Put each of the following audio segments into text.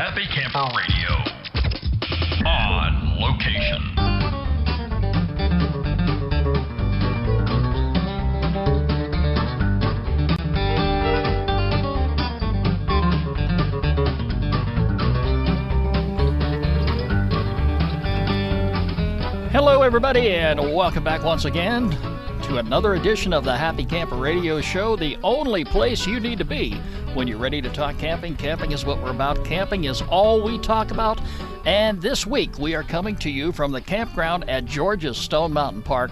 Happy Camper Radio. On location. Hello, everybody, and welcome back once again to another edition of the Happy Camper Radio Show, the only place you need to be when you're ready to talk camping. Camping is what we're about. Camping is all we talk about. And this week, we are coming to you from the campground at Georgia's Stone Mountain Park.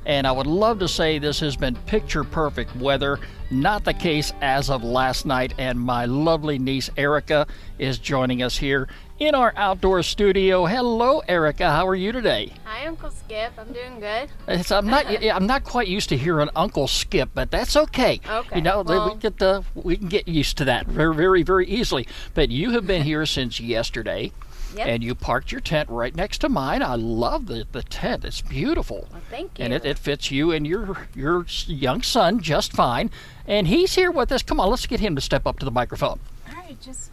And I would love to say this has been picture-perfect weather. Not the case as of last night, and my lovely niece Erica is joining us here in our outdoor studio. Hello, Erica. How are you today? Hi, Uncle Skip. I'm doing good. I'm not quite used to hearing Uncle Skip, but that's okay. Okay. You know, well, we can get used to that very, very, very easily. But you have been here since yesterday. Yep. And you parked your tent right next to mine. I love the tent. It's beautiful. Well, thank you. And it fits you and your young son just fine. And he's here with us. Come on, let's get him to step up to the microphone. All right, just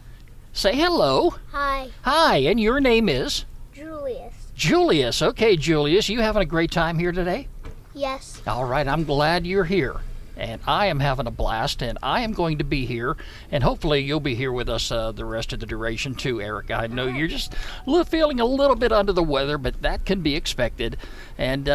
say hello. Hi, Hi, and your name is? Julius. Julius. Okay, Julius, you having a great time here today? Yes. All right, I'm glad you're here. And I am having a blast, and I am going to be here, and hopefully you'll be here with us the rest of the duration too, Erica. I know you're just feeling a little bit under the weather, but that can be expected. And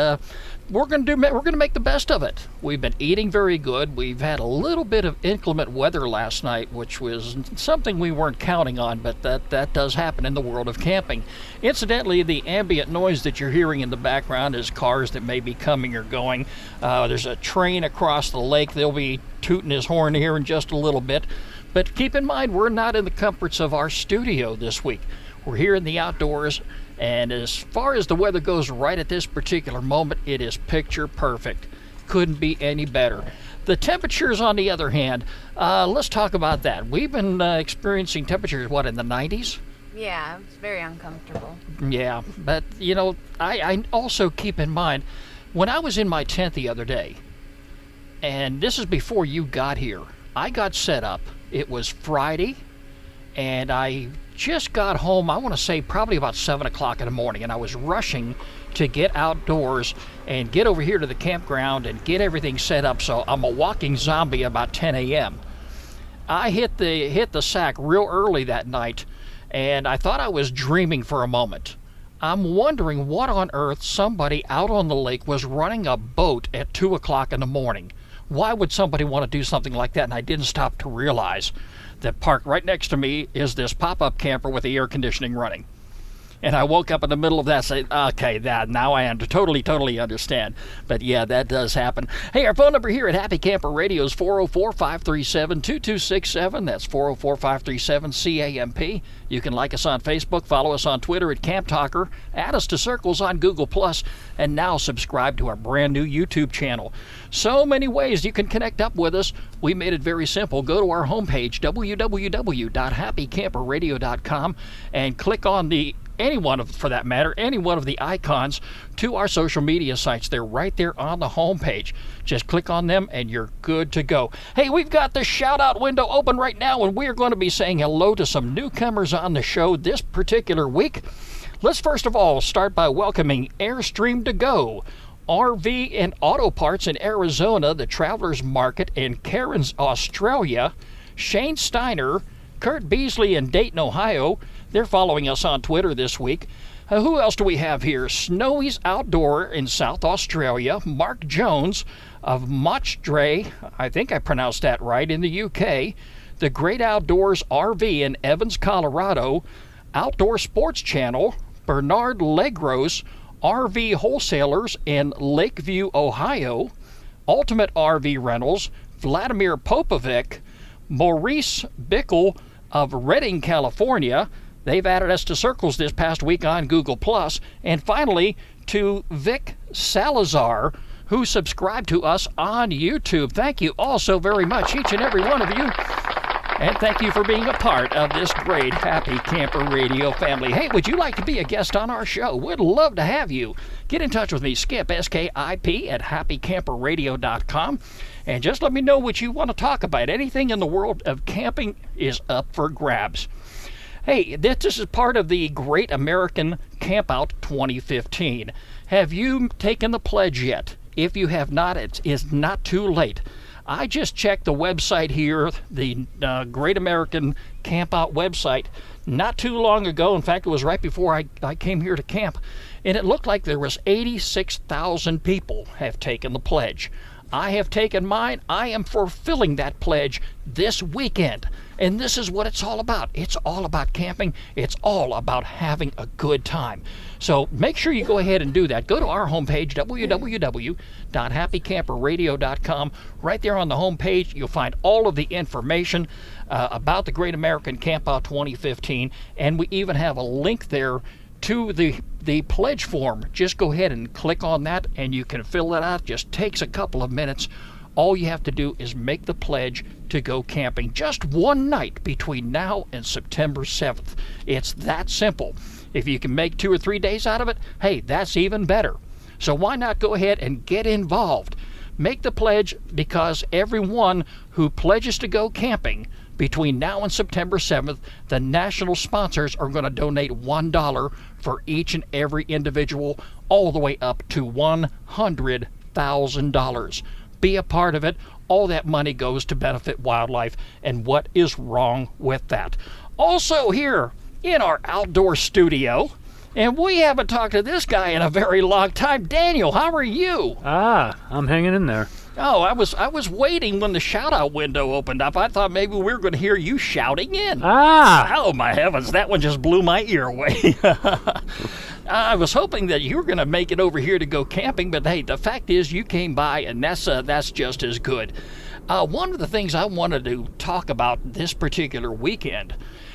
we're going to make the best of it. We've been eating very good. We've had a little bit of inclement weather last night, which was something we weren't counting on, but that does happen in the world of camping. Incidentally, the ambient noise that you're hearing in the background is cars that may be coming or going. There's a train across the lake. They'll be tooting his horn here in just a little bit. But keep in mind, we're not in the comforts of our studio this week. We're here in the outdoors. And as far as the weather goes right at this particular moment, it is picture perfect. Couldn't be any better. The temperatures, on the other hand, let's talk about that. We've been experiencing temperatures, in the 90s? yeah, it's very uncomfortable. Yeah, but, I also keep in mind, when I was in my tent the other day, and this is before you got here, I got set up. It was Friday, and I just got home, I want to say probably about 7 o'clock in the morning, and I was rushing to get outdoors and get over here to the campground and get everything set up, so I'm a walking zombie about 10 a.m. I hit the sack real early that night, and I thought I was dreaming for a moment. I'm wondering what on earth somebody out on the lake was running a boat at 2 o'clock in the morning. Why would somebody want to do something like that? And I didn't stop to realize that parked right next to me is this pop-up camper with the air conditioning running. And I woke up in the middle of that and said, okay, now I totally understand. But yeah, that does happen. Hey, our phone number here at Happy Camper Radio is 404-537-2267. That's 404-537-CAMP. You can like us on Facebook, follow us on Twitter at Camp Talker, add us to Circles on Google+, and now subscribe to our brand new YouTube channel. So many ways you can connect up with us. We made it very simple. Go to our homepage, www.happycamperradio.com, and click on any one of the icons to our social media sites. They're right there on the homepage. Just click on them and you're good to go. Hey, we've got the shout out window open right now, and we are going to be saying hello to some newcomers on the show this particular week. Let's first of all start by welcoming Airstream to Go, RV and Auto Parts in Arizona, the Travelers Market in Cairns, Australia, Shane Steiner, Kurt Beasley in Dayton, Ohio. They're following us on Twitter this week. Who else do we have here? Snowy's Outdoor in South Australia, Mark Jones of Mochdre, I think I pronounced that right, in the UK, The Great Outdoors RV in Evans, Colorado, Outdoor Sports Channel, Bernard Legros, RV Wholesalers in Lakeview, Ohio, Ultimate RV Rentals, Vladimir Popovic, Maurice Bickle of Redding, California. They've added us to Circles this past week on Google+. And finally, to Vic Salazar, who subscribed to us on YouTube. Thank you all so very much, each and every one of you. And thank you for being a part of this great Happy Camper Radio family. Hey, would you like to be a guest on our show? We'd love to have you. Get in touch with me, Skip, S-K-I-P, at happycamperradio.com. And just let me know what you want to talk about. Anything in the world of camping is up for grabs. Hey, this is part of the Great American Campout 2015. Have you taken the pledge yet? If you have not, it is not too late. I just checked the website here, the Great American Campout website, not too long ago. In fact, it was right before I came here to camp, and it looked like there was 86,000 people have taken the pledge. I have taken mine. I am fulfilling that pledge this weekend. And this is what it's all about. It's all about camping. It's all about having a good time. So make sure you go ahead and do that. Go to our homepage, www.happycamperradio.com. Right there on the homepage, you'll find all of the information about the Great American Campout 2015. And we even have a link there to the pledge form. Just go ahead and click on that and you can fill it out. Just takes a couple of minutes. All you have to do is make the pledge to go camping just one night between now and September 7th. It's that simple. If you can make 2 or 3 days out of it, hey, that's even better. So why not go ahead and get involved? Make the pledge, because everyone who pledges to go camping between now and September 7th, the national sponsors are going to donate $1 for each and every individual, all the way up to $100,000. Be a part of it. All that money goes to benefit wildlife, and what is wrong with that? Also here in our outdoor studio, and we haven't talked to this guy in a very long time. Daniel, how are you? I'm hanging in there. Oh, I was waiting when the shout-out window opened up. I thought maybe we were going to hear you shouting in. Oh, my heavens, that one just blew my ear away. I was hoping that you were going to make it over here to go camping, but hey, the fact is you came by, and that's just as good. One of the things I wanted to talk about this particular weekend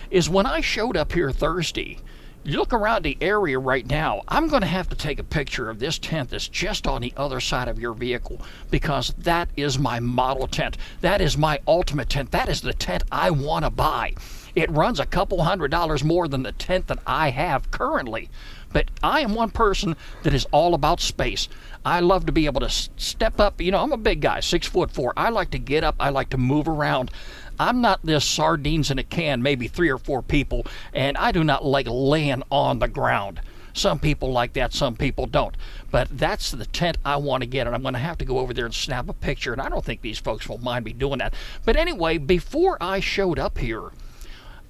is when I showed up here Thursday. You look around the area right now, I'm going to have to take a picture of this tent that's just on the other side of your vehicle, because that is my model tent. That is my ultimate tent. That is the tent I want to buy. It runs a couple $100 more than the tent that I have currently. But I am one person that is all about space. I love to be able to step up. You know, I'm a big guy, 6'4". I like to get up. I like to move around. I'm not this sardines in a can, maybe 3 or 4 people, and I do not like laying on the ground. Some people like that, some people don't. But that's the tent I want to get, and I'm going to have to go over there and snap a picture, and I don't think these folks will mind me doing that. But anyway, before I showed up here,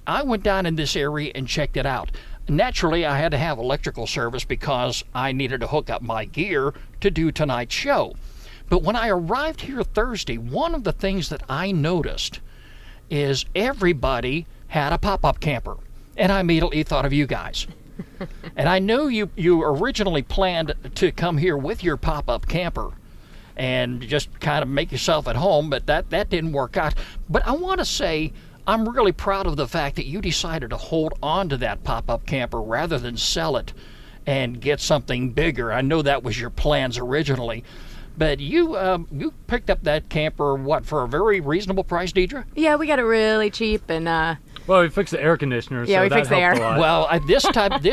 I went down in this area and checked it out. Naturally, I had to have electrical service because I needed to hook up my gear to do tonight's show. But when I arrived here Thursday, one of the things that I noticed is everybody had a pop-up camper. And I immediately thought of you guys. And I know you originally planned to come here with your pop-up camper and just kind of make yourself at home, but that didn't work out. But I want to say, I'm really proud of the fact that you decided to hold on to that pop-up camper rather than sell it and get something bigger. I know that was your plans originally. But you picked up that camper, what, for a very reasonable price, Deidre? Yeah, we got it really cheap, and well, we fixed the air conditioner, yeah, so we that fixed the helped air. a lot. Well, this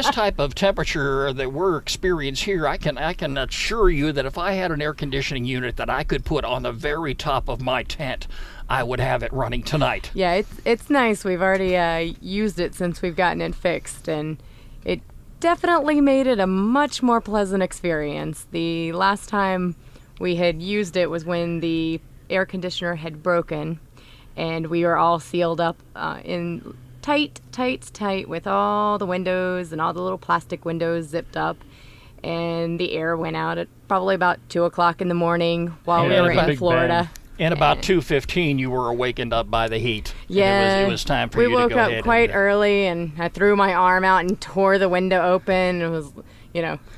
type of temperature that we're experiencing here, I can assure you that if I had an air conditioning unit that I could put on the very top of my tent, I would have it running tonight. Yeah, it's nice. We've already used it since we've gotten it fixed, and it definitely made it a much more pleasant experience. The last time we had used it was when the air conditioner had broken, and we were all sealed up in tight with all the windows and all the little plastic windows zipped up, and the air went out at probably about 2 o'clock in the morning while we were in Florida. And about 2:15, you were awakened up by the heat. Yeah, it was time for you to go ahead. We woke up quite early, and I threw my arm out and tore the window open. It was,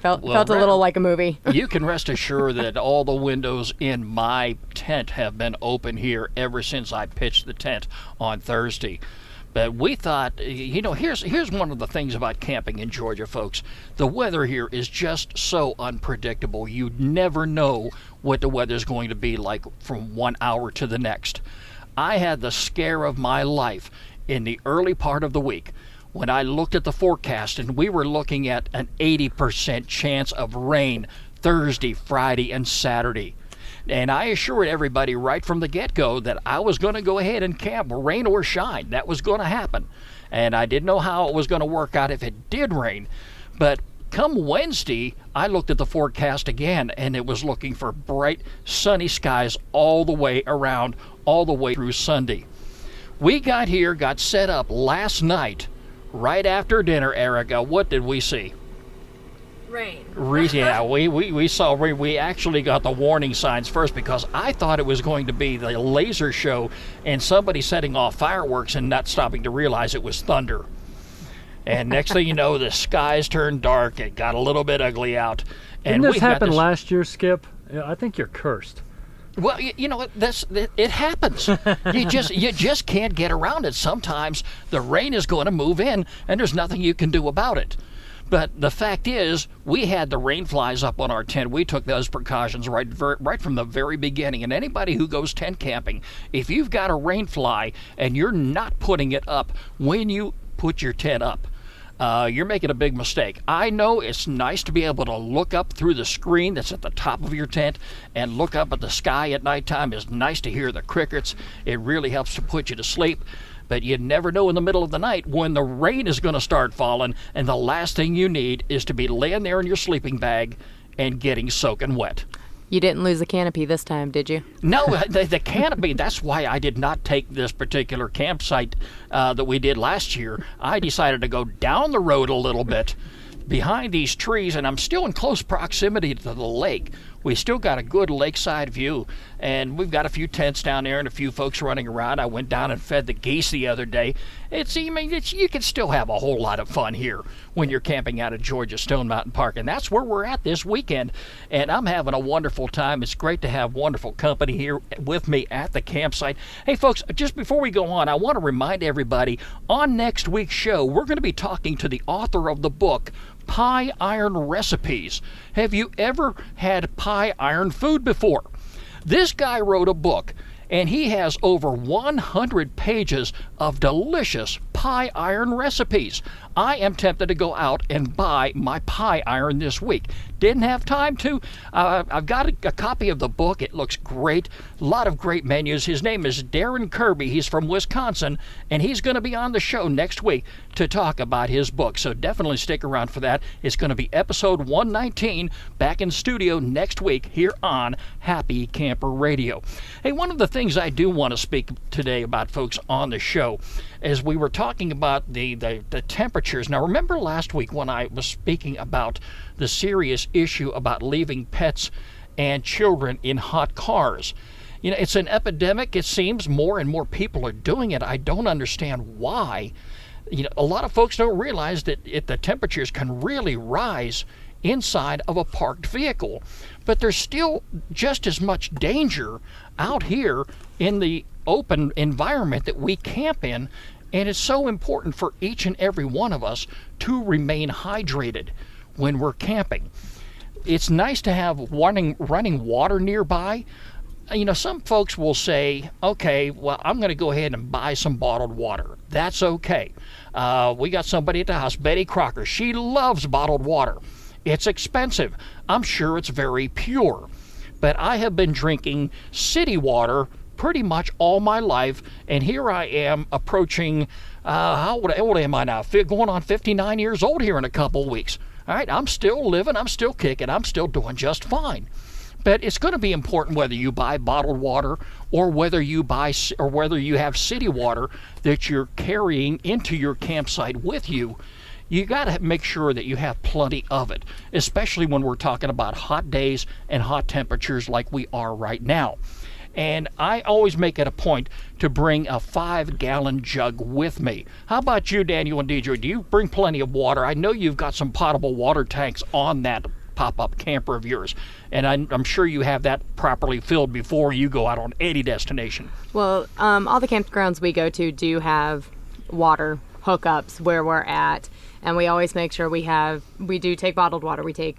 felt a little like a movie. You can rest assured that all the windows in my tent have been open here ever since I pitched the tent on Thursday. But we thought, here's one of the things about camping in Georgia, folks. The weather here is just so unpredictable. You never know what the weather's going to be like from 1 hour to the next. I had the scare of my life in the early part of the week when I looked at the forecast, and we were looking at an 80% chance of rain Thursday, Friday, and Saturday. And I assured everybody right from the get-go that I was going to go ahead and camp, rain or shine. That was going to happen. And I didn't know how it was going to work out if it did rain. But come Wednesday, I looked at the forecast again, and it was looking for bright, sunny skies all the way around, all the way through Sunday. We got here, got set up last night, right after dinner, Erica. What did we see? Rain. Yeah, we saw rain. We actually got the warning signs first because I thought it was going to be the laser show and somebody setting off fireworks and not stopping to realize it was thunder. And next thing you know, the skies turned dark. It got a little bit ugly out. And Didn't this happen last year, Skip? Yeah, I think you're cursed. Well, you know, it happens. You just can't get around it. Sometimes the rain is going to move in, and there's nothing you can do about it. But the fact is, we had the rain flies up on our tent. We took those precautions right from the very beginning. And anybody who goes tent camping, if you've got a rain fly and you're not putting it up when you put your tent up, you're making a big mistake. I know it's nice to be able to look up through the screen that's at the top of your tent and look up at the sky at nighttime. It's nice to hear the crickets. It really helps to put you to sleep. But you never know in the middle of the night when the rain is going to start falling, and the last thing you need is to be laying there in your sleeping bag and getting soaking wet. You didn't lose the canopy this time, did you? No, the canopy, that's why I did not take this particular campsite that we did last year. I decided to go down the road a little bit behind these trees, and I'm still in close proximity to the lake. We still got a good lakeside view, and we've got a few tents down there and a few folks running around. I went down and fed the geese the other day. You can still have a whole lot of fun here when you're camping out at Georgia Stone Mountain Park, and that's where we're at this weekend, and I'm having a wonderful time. It's great to have wonderful company here with me at the campsite. Hey, folks, just before we go on, I want to remind everybody, on next week's show, we're going to be talking to the author of the book, Pie Iron Recipes. Have you ever had pie iron food before? This guy wrote a book, and he has over 100 pages of delicious pie iron recipes. I am tempted to go out and buy my pie iron this week. Didn't have time to. I've got a copy of the book. It looks great. A lot of great menus. His name is Darren Kirby. He's from Wisconsin, and he's going to be on the show next week to talk about his book. So definitely stick around for that. It's going to be episode 119 back in studio next week here on Happy Camper Radio. Hey, one of the things I do want to speak today about, folks, on the show, as we were talking about the temperatures. Now, remember last week when I was speaking about the serious issue about leaving pets and children in hot cars? You know, it's an epidemic. It seems more and more people are doing it. I don't understand why. You know, a lot of folks don't realize that the temperatures can really rise inside of a parked vehicle. But there's still just as much danger out here in the open environment that we camp in, and it's so important for each and every one of us to remain hydrated when we're camping. It's nice to have running water nearby. You know, some folks will say, okay, well, I'm going to go ahead and buy some bottled water. That's okay. We got somebody at the house, Betty Crocker. She loves bottled water. It's expensive. I'm sure it's very pure. But I have been drinking city water pretty much all my life, and here I am approaching, how old am I now? Going on 59 years old here in a couple weeks. All right, I'm still living, I'm still kicking, I'm still doing just fine. But it's going to be important whether you buy bottled water or whether you have city water that you're carrying into your campsite with you. You got to make sure that you have plenty of it, especially when we're talking about hot days and hot temperatures like we are right now. And I always make it a point to bring a 5-gallon jug with me. How about you, Daniel and Deidre? Do you bring plenty of water? I know you've got some potable water tanks on that pop-up camper of yours, and I'm sure you have that properly filled before you go out on any destination. Well, all the campgrounds we go to do have water hookups where we're at, and we always make sure we do take bottled water. We take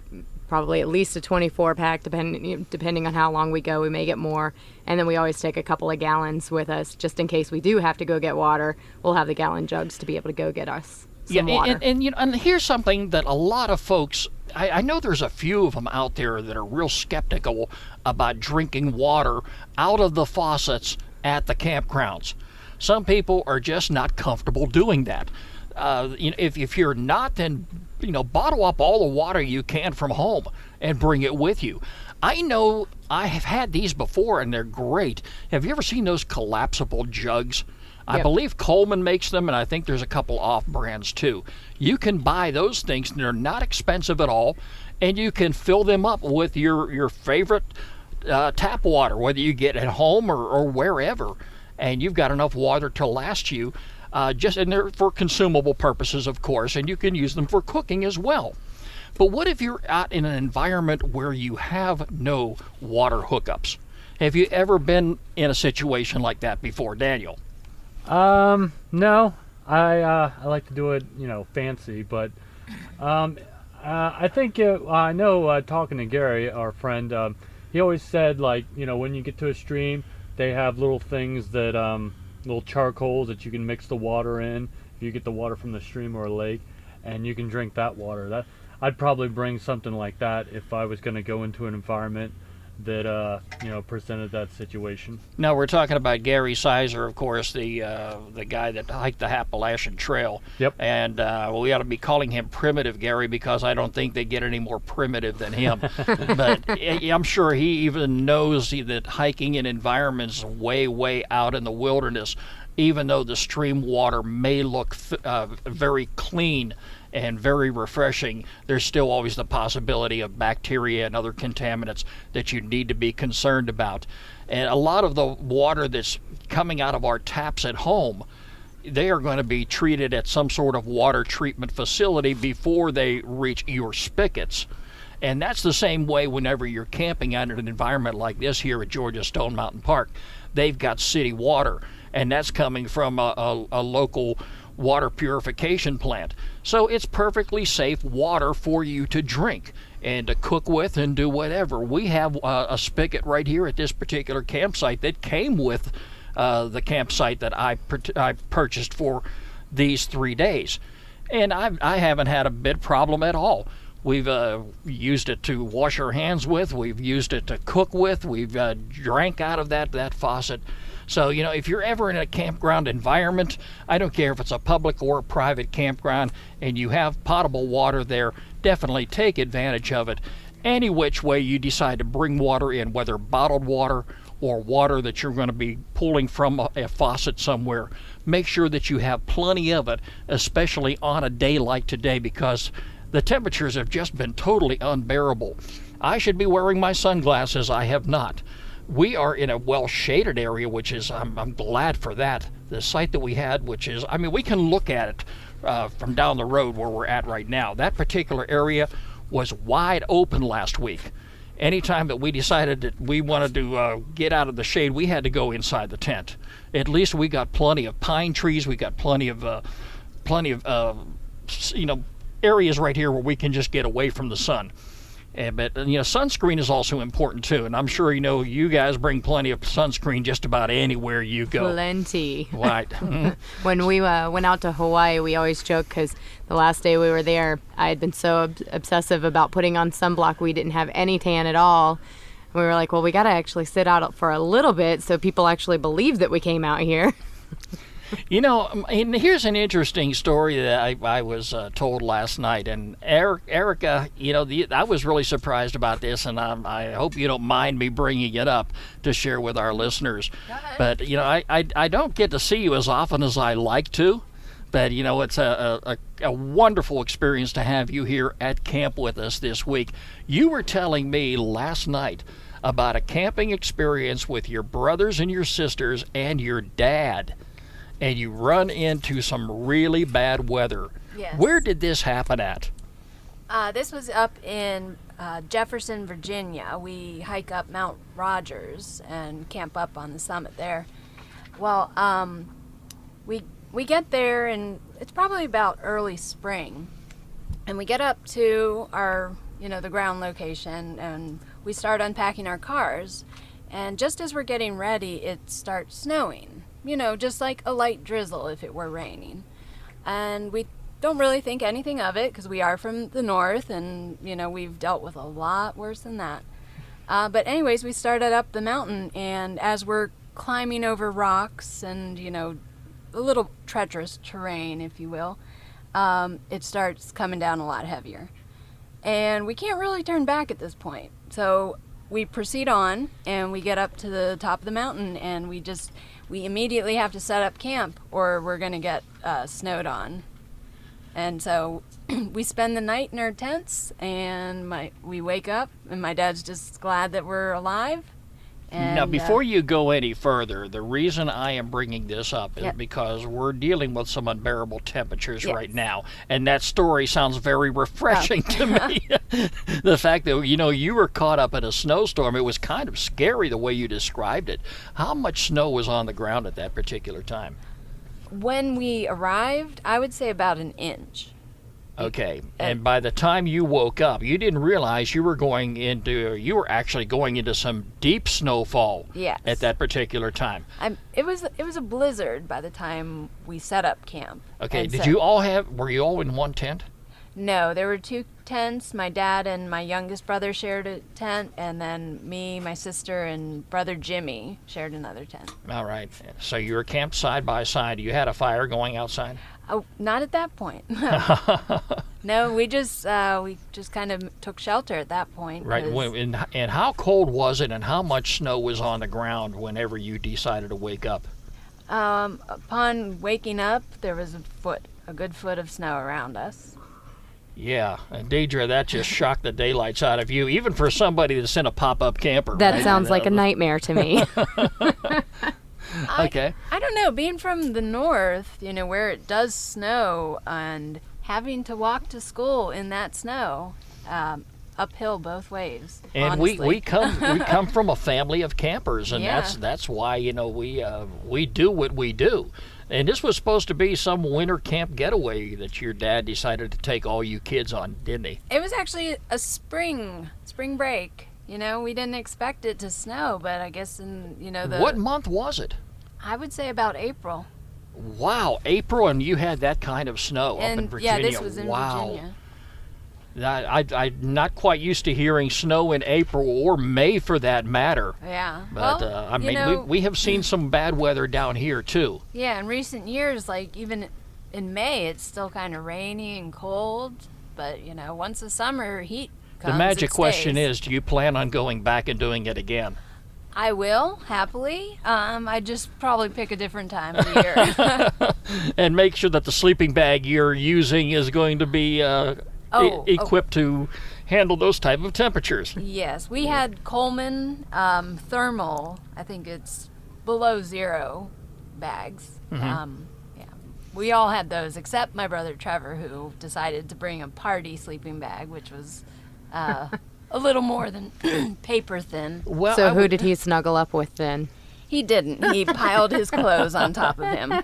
probably at least a 24-pack, depending on how long we go. We may get more, and then we always take a couple of gallons with us just in case we do have to go get water. We'll have the gallon jugs to be able to go get us some water. And here's something that a lot of folks, I know there's a few of them out there that are real skeptical about drinking water out of the faucets at the campgrounds. Some people are just not comfortable doing that. If you're not, then bottle up all the water you can from home and bring it with you. I know I have had these before and they're great. Have you ever seen those collapsible jugs? I Yep. believe Coleman makes them, and I think there's a couple off brands too. You can buy those things, and they're not expensive at all, and you can fill them up with your favorite tap water, whether you get at home or wherever, and you've got enough water to last you. And they're for consumable purposes, of course, and you can use them for cooking as well. But what if you're out in an environment where you have no water hookups? Have you ever been in a situation like that before, Daniel? No. I like to do it, fancy, but I think I know. Talking to Gary, our friend, he always said, like, when you get to a stream, they have little things that little charcoals that you can mix the water in. If you get the water from the stream or a lake, and you can drink that water. I'd probably bring something like that if I was going to go into an environment that presented that situation. Now we're talking about Gary Sizer, of course, the guy that hiked the Appalachian Trail. Yep. And we ought to be calling him Primitive Gary, because I don't think they get any more primitive than him. But I'm sure he even knows that hiking in environments way, way out in the wilderness, even though the stream water may look very clean and very refreshing, there's still always the possibility of bacteria and other contaminants that you need to be concerned about. And a lot of the water that's coming out of our taps at home, they are going to be treated at some sort of water treatment facility before they reach your spigots. And that's the same way whenever you're camping out in an environment like this here at Georgia Stone Mountain Park. They've got city water, and that's coming from a local water purification plant. So it's perfectly safe water for you to drink and to cook with and do whatever. We have a spigot right here at this particular campsite that came with the campsite that I purchased for these 3 days. And I haven't had a bit problem at all. We've used it to wash our hands with. We've used it to cook with. We've drank out of that faucet. So, if you're ever in a campground environment, I don't care if it's a public or a private campground, and you have potable water there, definitely take advantage of it. Any which way you decide to bring water in, whether bottled water or water that you're going to be pulling from a faucet somewhere, make sure that you have plenty of it, especially on a day like today, because the temperatures have just been totally unbearable. I should be wearing my sunglasses. I have not. We are in a well-shaded area, which is, I'm glad for that. The site that we had, which is, we can look at it from down the road where we're at right now. That particular area was wide open last week. Anytime that we decided that we wanted to get out of the shade, we had to go inside the tent. At least we got plenty of pine trees. We got plenty of areas right here where we can just get away from the sun. But sunscreen is also important too, and I'm sure you guys bring plenty of sunscreen just about anywhere you go. Plenty. Right. When we went out to Hawaii, we always joke because the last day we were there, I had been so obsessive about putting on sunblock, we didn't have any tan at all. We were like, well, we got to actually sit out for a little bit so people actually believe that we came out here. And here's an interesting story that I was told last night. And Erica, I was really surprised about this, and I hope you don't mind me bringing it up to share with our listeners. Go ahead. But, I don't get to see you as often as I like to. But, it's a wonderful experience to have you here at camp with us this week. You were telling me last night about a camping experience with your brothers and your sisters and your dad. And you run into some really bad weather. Yes. Where did this happen at? This was up in Jefferson, Virginia. We hike up Mount Rogers and camp up on the summit there. Well, we get there, and it's probably about early spring. And we get up to our, the ground location, and we start unpacking our cars. And just as we're getting ready, it starts snowing. Just like a light drizzle if it were raining. And we don't really think anything of it because we are from the north, and we've dealt with a lot worse than that. But anyways, we started up the mountain, and as we're climbing over rocks and a little treacherous terrain, if you will, it starts coming down a lot heavier, and we can't really turn back at this point. So we proceed on, and we get up to the top of the mountain, and we immediately have to set up camp, or we're gonna get snowed on. And so we spend the night in our tents, and we wake up, and my dad's just glad that we're alive. And, now, before you go any further, the reason I am bringing this up is because we're dealing with some unbearable temperatures right now, and that story sounds very refreshing to me. The fact that, you were caught up in a snowstorm, it was kind of scary the way you described it. How much snow was on the ground at that particular time? When we arrived, I would say about an inch. Okay, and by the time you woke up, you didn't realize you were actually going into some deep snowfall. Yes. At that particular time. It was a blizzard by the time we set up camp. Okay, And were you all in one tent? No, there were 2 tents. My dad and my youngest brother shared a tent, and then me, my sister, and brother Jimmy shared another tent. All right, so you were camped side by side. You had a fire going outside? Oh, not at that point. No, we just kind of took shelter at that point. Right. And how cold was it, and how much snow was on the ground whenever you decided to wake up? Upon waking up, there was a good foot of snow around us. Yeah, and Deidre, that just shocked the daylights out of you, even for somebody that's in a pop-up camper. That right? sounds like a nightmare to me. Okay. I don't know, being from the north, where it does snow, and having to walk to school in that snow, uphill both ways. And honestly. we come from a family of campers, and Yeah. that's why we do what we do. And this was supposed to be some winter camp getaway that your dad decided to take all you kids on, didn't he? It was actually a spring break. We didn't expect it to snow, but I guess What month was it? I would say about April. Wow, April, and you had that kind of snow up in Virginia. Yeah, this was in Virginia. I'm not quite used to hearing snow in April or May for that matter. Yeah. But we have seen some bad weather down here too. Yeah, in recent years, like even in May, it's still kind of rainy and cold. But once the summer heat comes, The magic it question stays. is, do you plan on going back and doing it again? I will, happily. I just probably pick a different time of year. And make sure that the sleeping bag you're using is going to be equipped to handle those type of temperatures. Yes, we had Coleman thermal. I think it's below 0 bags. Mm-hmm. Yeah, we all had those except my brother Trevor, who decided to bring a party sleeping bag, which was a little more than paper thin. Well, So who did he snuggle up with then? He didn't. He piled his clothes on top of him.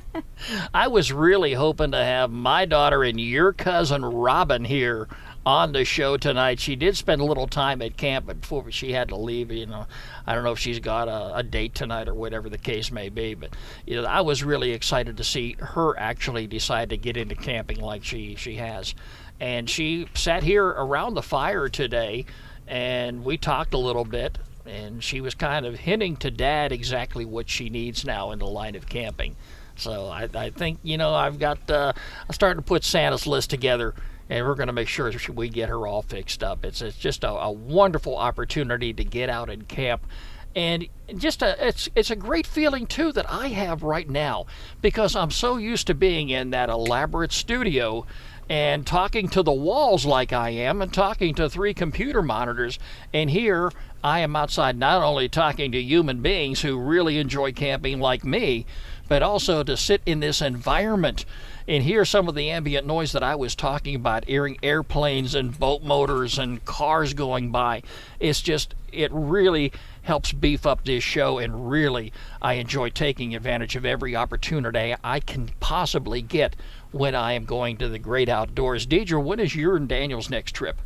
I was really hoping to have my daughter and your cousin Robin here on the show tonight. She did spend a little time at camp, but before she had to leave, I don't know if she's got a date tonight or whatever the case may be, but I was really excited to see her actually decide to get into camping like she has. And she sat here around the fire today, and we talked a little bit, and she was kind of hinting to Dad exactly what she needs now in the line of camping. So I think, I'm starting to put Santa's list together, and we're going to make sure we get her all fixed up. It's just a wonderful opportunity to get out and camp. And it's a great feeling, too, that I have right now, because I'm so used to being in that elaborate studio and talking to the walls like I am, and talking to 3 computer monitors. And here I am outside, not only talking to human beings who really enjoy camping like me, but also to sit in this environment and hear some of the ambient noise that I was talking about, hearing airplanes and boat motors and cars going by. It really helps beef up this show, and really I enjoy taking advantage of every opportunity I can possibly get when I am going to the great outdoors. Deidre, when is your and Daniel's next trip?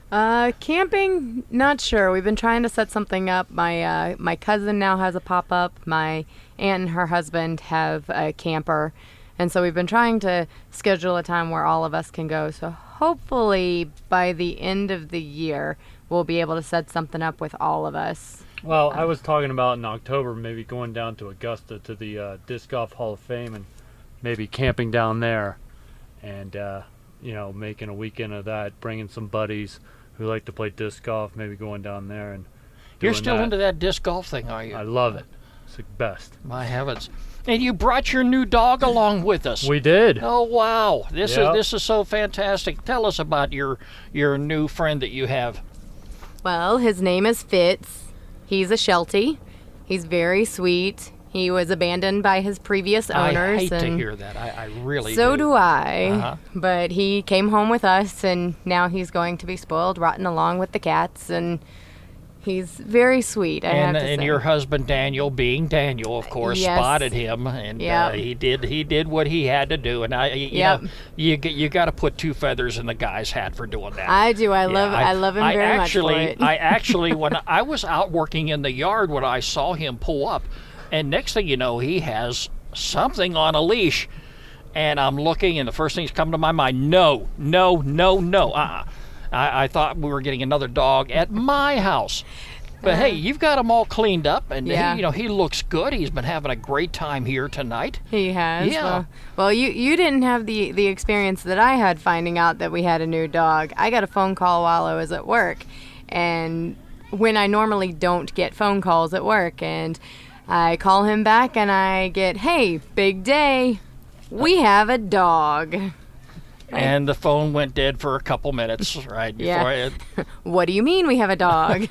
Camping, not sure. We've been trying to set something up. My cousin now has a pop-up. My aunt and her husband have a camper. And so we've been trying to schedule a time where all of us can go. So hopefully by the end of the year, we'll be able to set something up with all of us. Well, I was talking about in October maybe going down to Augusta to the Disc Golf Hall of Fame and maybe camping down there and, making a weekend of that, bringing some buddies who like to play disc golf, maybe going down there and You're doing still that. into that disc golf thing, are you? I love it. It's the best. My heavens. And you brought your new dog along with us. We did. Oh, wow. Yep. This is so fantastic. Tell us about your new friend that you have. Well, his name is Fitz. He's a Sheltie. He's very sweet. He was abandoned by his previous owners. I hate to and hear that. I really so do. do I. Uh-huh. But he came home with us, and now he's going to be spoiled rotten along with the cats, and he's very sweet, I have to And say. your husband Daniel, being Daniel, of course, Yes. spotted him, and Yep. he did what he had to do. And Yep. you got to put two feathers in the guy's hat for doing that. I do. I Yeah, love him very much for it. I actually, when I was out working in the yard, when I saw him pull up, and next thing you know, he has something on a leash, and I'm looking, and the first thing that's come to my mind, no. I thought we were getting another dog at my house. But hey, you've got him all cleaned up, and Yeah. he looks good. He's been having a great time here tonight. He has. Yeah. Well, you didn't have the experience that I had finding out that we had a new dog. I got a phone call while I was at work, and when I normally don't get phone calls at work, and I call him back and I get, "Hey, big day. We have a dog." And the phone went dead for a couple minutes, right? Yeah. Before What do you mean we have a dog?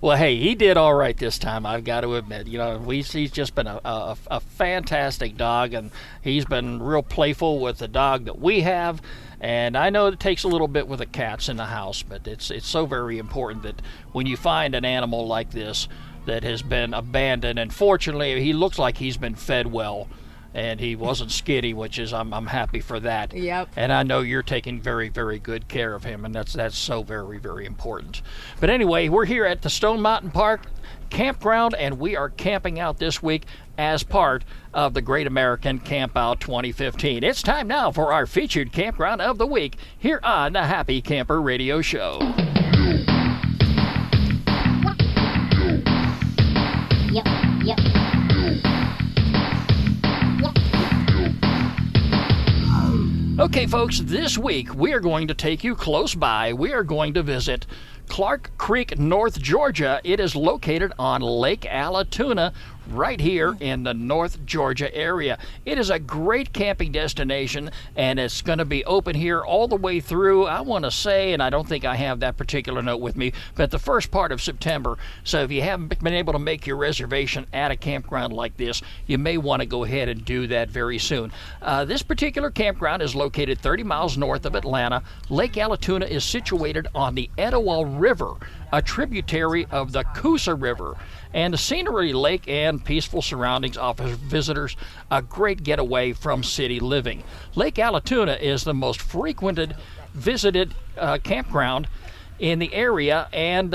Well, hey, he did all right this time, I've got to admit. He's just been a fantastic dog, and he's been real playful with the dog that we have. And I know it takes a little bit with the cats in the house, but it's so very important that when you find an animal like this that has been abandoned, and fortunately, he looks like he's been fed well, and he wasn't skinny, which is I'm happy for that. Yep. And I know you're taking very, very good care of him, and that's so very, very important. But anyway, we're here at the Stone Mountain Park Campground, and we are camping out this week as part of the Great American Camp Out 2015. It's time now for our featured campground of the week here on the Happy Camper Radio Show. Yep. Okay, folks, this week we are going to take you close by. We are going to visit Clark Creek, North Georgia. It is located on Lake Allatoona, right here in the North Georgia area. It is a great camping destination, and it's going to be open here all the way through, I want to say, and I don't think I have that particular note with me, but the first part of September. So if you haven't been able to make your reservation at a campground like this, you may want to go ahead and do that very soon. This particular campground is located 30 miles north of Atlanta. Lake Allatoona is situated on the Etowah River, a tributary of the Coosa River. And the scenery, lake, and peaceful surroundings offer visitors a great getaway from city living. Lake Allatoona is the most frequented visited campground in the area and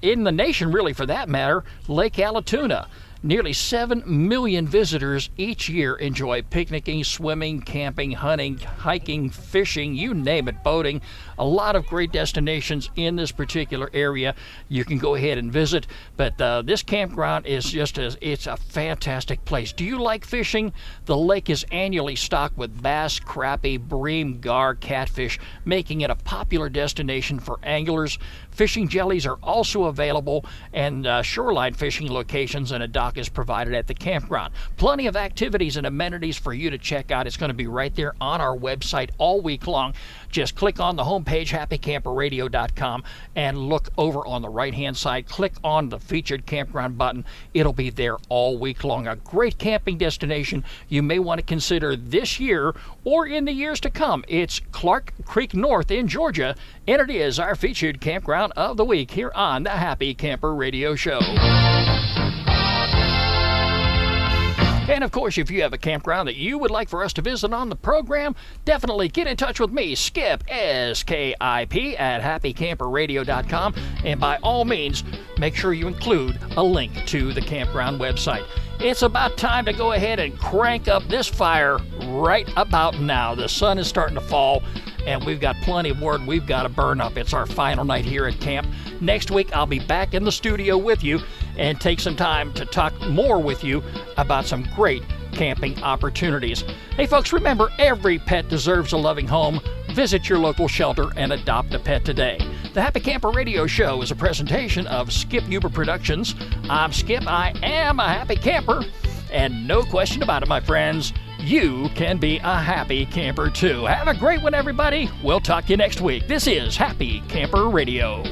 in the nation, really, for that matter. Lake Allatoona. Nearly 7 million visitors each year enjoy picnicking, swimming, camping, hunting, hiking, fishing, you name it, boating. A lot of great destinations in this particular area you can go ahead and visit. But this campground is it's a fantastic place. Do you like fishing? The lake is annually stocked with bass, crappie, bream, gar, catfish, making it a popular destination for anglers. Fishing jellies are also available, and shoreline fishing locations and a dock is provided at the campground. Plenty of activities and amenities for you to check out. It's going to be right there on our website all week long. Just click on the homepage, happycamperradio.com, and look over on the right-hand side. Click on the featured campground button. It'll be there all week long. A great camping destination you may want to consider this year or in the years to come. It's Clark Creek North in Georgia, and it is our featured campground of the week here on the Happy Camper Radio Show. And of course, if you have a campground that you would like for us to visit on the program, definitely get in touch with me, Skip, S-K-I-P, at happycamperradio.com. And by all means, make sure you include a link to the campground website. It's about time to go ahead and crank up this fire right about now. The sun is starting to fall, and we've got plenty of wood we've got to burn up. It's our final night here at camp. Next week, I'll be back in the studio with you and take some time to talk more with you about some great camping opportunities. Hey folks, remember, every pet deserves a loving home. Visit your local shelter and adopt a pet today. The Happy Camper Radio Show is a presentation of Skip Huber Productions. I'm Skip. I am a happy camper. And no question about it, my friends, you can be a happy camper too. Have a great one, everybody. We'll talk to you next week. This is Happy Camper Radio.